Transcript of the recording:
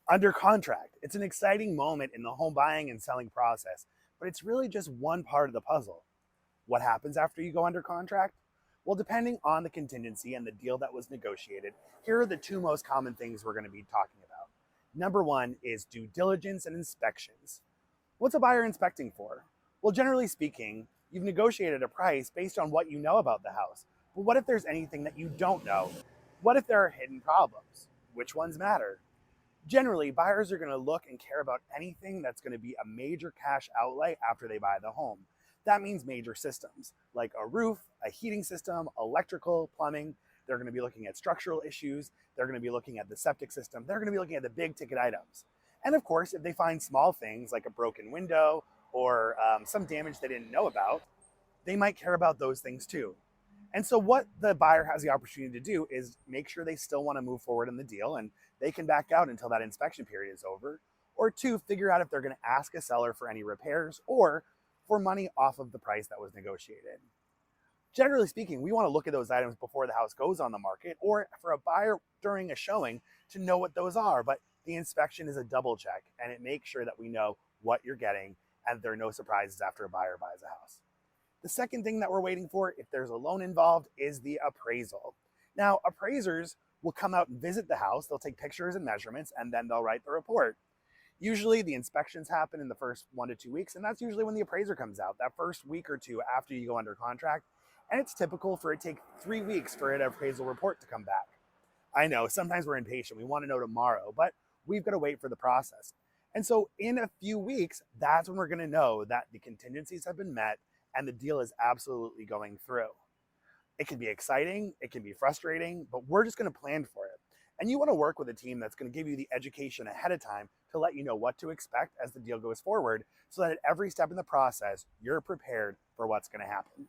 Under contract. It's an exciting moment in the home buying and selling process, but it's really just one part of the puzzle. What happens after you go under contract? Well, depending on the contingency and the deal that was negotiated, here are the two most common things we're going to be talking about. Number one is due diligence and inspections. What's a buyer inspecting for? Well, generally speaking, you've negotiated a price based on what you know about the house. But what if there's anything that you don't know? What if there are hidden problems? Which ones matter? Generally, buyers are going to look and care about anything that's going to be a major cash outlay after they buy the home. That means major systems like a roof, a heating system, electrical, plumbing. They're going to be looking at structural issues. They're going to be looking at the septic system. They're going to be looking at the big ticket items. And of course, if they find small things like a broken window or some damage they didn't know about, they might care about those things too. And so what the buyer has the opportunity to do is make sure they still want to move forward in the deal and they can back out until that inspection period is over. Or two, figure out if they're going to ask a seller for any repairs or for money off of the price that was negotiated. Generally speaking, we want to look at those items before the house goes on the market or for a buyer during a showing to know what those are. But the inspection is a double check and it makes sure that we know what you're getting and there are no surprises after a buyer buys a house. The second thing that we're waiting for, if there's a loan involved, is the appraisal. Now, appraisers will come out and visit the house, they'll take pictures and measurements, and then they'll write the report. Usually the inspections happen in the first 1 to 2 weeks, and that's usually when the appraiser comes out, that first week or two after you go under contract. And it's typical for it to take 3 weeks for an appraisal report to come back. I know, sometimes we're impatient, we want to know tomorrow, but we've got to wait for the process. And so in a few weeks, that's when we're going to know that the contingencies have been met and the deal is absolutely going through. It can be exciting, it can be frustrating, but we're just going to plan for it. And you want to work with a team that's going to give you the education ahead of time to let you know what to expect as the deal goes forward so that at every step in the process, you're prepared for what's going to happen.